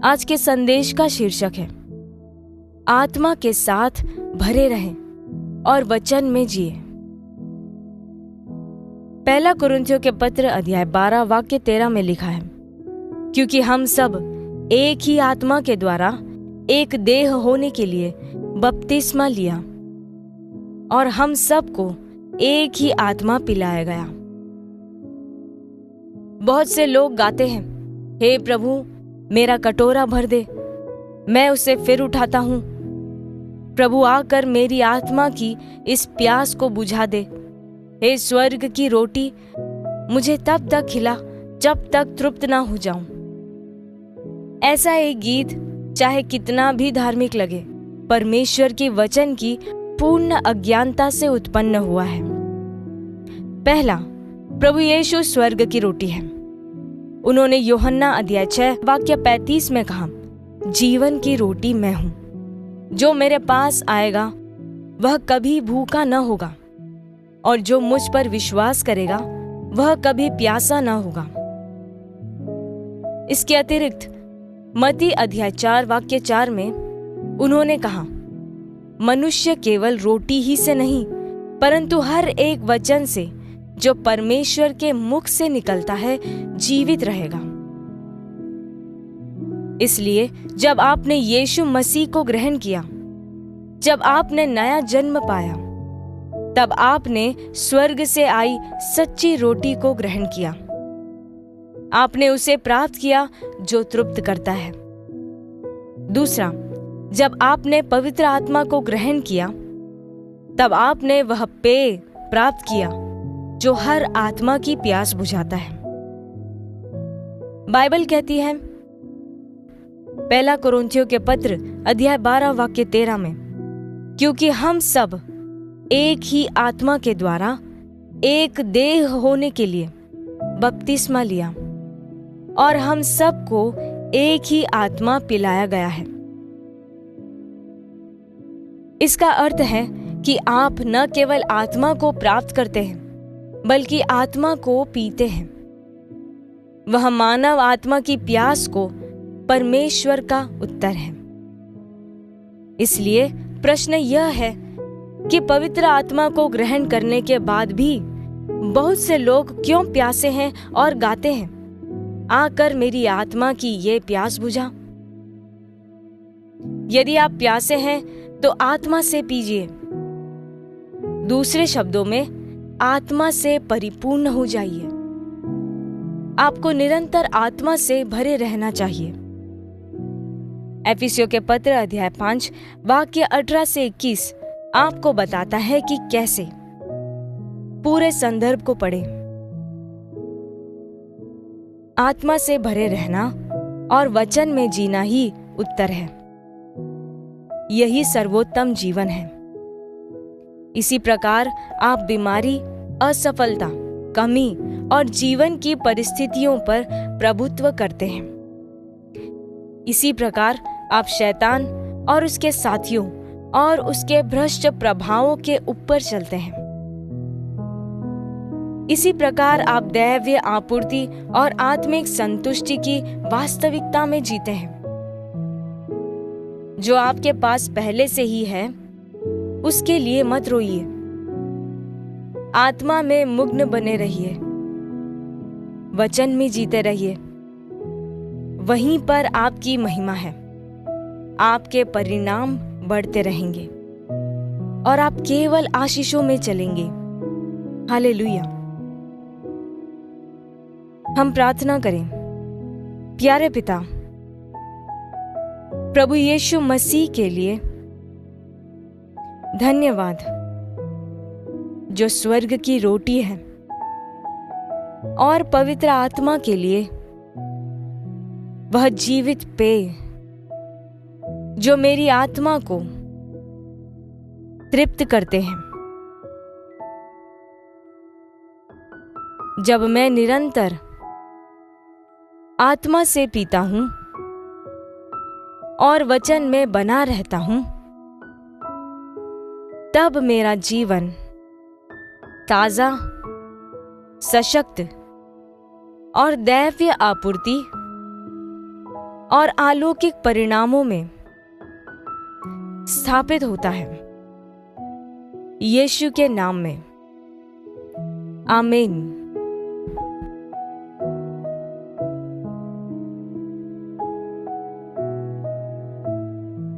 आज के संदेश का शीर्षक है आत्मा के साथ भरे रहें और वचन में जिए। पहला कुरिन्थियों के पत्र अध्याय 12 वाक्य 13 में लिखा है, क्योंकि हम सब एक ही आत्मा के द्वारा एक देह होने के लिए बपतिस्मा लिया और हम सबको एक ही आत्मा पिलाया गया। बहुत से लोग गाते हैं, हे प्रभु मेरा कटोरा भर दे, मैं उसे फिर उठाता हूं। प्रभु आकर मेरी आत्मा की इस प्यास को बुझा दे। हे स्वर्ग की रोटी, मुझे तब तक खिला जब तक तृप्त ना हो जाऊं। ऐसा एक गीत चाहे कितना भी धार्मिक लगे, परमेश्वर के वचन की पूर्ण अज्ञानता से उत्पन्न हुआ है। पहला, प्रभु यीशु स्वर्ग की रोटी है। उन्होंने यूहन्ना अध्याय 6 वाक्य 35 में कहा, जीवन की रोटी मैं हूं, जो मेरे पास आएगा वह कभी भूखा न होगा और जो मुझ पर विश्वास करेगा वह कभी प्यासा न होगा। इसके अतिरिक्त मत्ती अध्याय 4 वाक्य 4 में उन्होंने कहा, मनुष्य केवल रोटी ही से नहीं परंतु हर एक वचन से जो परमेश्वर के मुख से निकलता है जीवित रहेगा। इसलिए जब आपने यीशु मसीह को ग्रहण किया, जब आपने नया जन्म पाया, तब आपने स्वर्ग से आई सच्ची रोटी को ग्रहण किया। आपने उसे प्राप्त किया जो तृप्त करता है। दूसरा, जब आपने पवित्र आत्मा को ग्रहण किया, तब आपने वह पेय प्राप्त किया जो हर आत्मा की प्यास बुझाता है। बाइबल कहती है पहला कुरिन्थियों के पत्र अध्याय 12 वाक्य 13 में, क्योंकि हम सब एक ही आत्मा के द्वारा एक देह होने के लिए बपतिस्मा लिया और हम सबको एक ही आत्मा पिलाया गया है। इसका अर्थ है कि आप न केवल आत्मा को प्राप्त करते हैं बल्कि आत्मा को पीते हैं। वह मानव आत्मा की प्यास को परमेश्वर का उत्तर है। इसलिए प्रश्न यह है कि पवित्र आत्मा को ग्रहण करने के बाद भी बहुत से लोग क्यों प्यासे हैं और गाते हैं, आकर मेरी आत्मा की ये प्यास बुझा। यदि आप प्यासे हैं तो आत्मा से पीजिए। दूसरे शब्दों में आत्मा से परिपूर्ण हो जाइए। आपको निरंतर आत्मा से भरे रहना चाहिए। एफिसियों के पत्र अध्याय 5 वाक्य 18 से 21 आपको बताता है कि कैसे। पूरे संदर्भ को पढ़ें। आत्मा से भरे रहना और वचन में जीना ही उत्तर है। यही सर्वोत्तम जीवन है। इसी प्रकार आप बीमारी, असफलता, कमी और जीवन की परिस्थितियों पर प्रभुत्व करते हैं। इसी प्रकार आप शैतान और उसके साथियों और उसके भ्रष्ट प्रभावों के ऊपर चलते हैं। इसी प्रकार आप दैवीय आपूर्ति और आत्मिक संतुष्टि की वास्तविकता में जीते हैं, जो आपके पास पहले से ही है। उसके लिए मत रोइए, आत्मा में मग्न बने रहिए, वचन में जीते रहिए। वहीं पर आपकी महिमा है। आपके परिणाम बढ़ते रहेंगे और आप केवल आशीषों में चलेंगे। हालेलुया। हम प्रार्थना करें। प्यारे पिता, प्रभु यीशु मसीह के लिए धन्यवाद, जो स्वर्ग की रोटी है, और पवित्र आत्मा के लिए वह जीवित पेय जो मेरी आत्मा को तृप्त करते हैं। जब मैं निरंतर आत्मा से पीता हूं और वचन में बना रहता हूं, तब मेरा जीवन ताजा, सशक्त और दैवीय आपूर्ति और अलौकिक परिणामों में स्थापित होता है। यीशु के नाम में आमीन।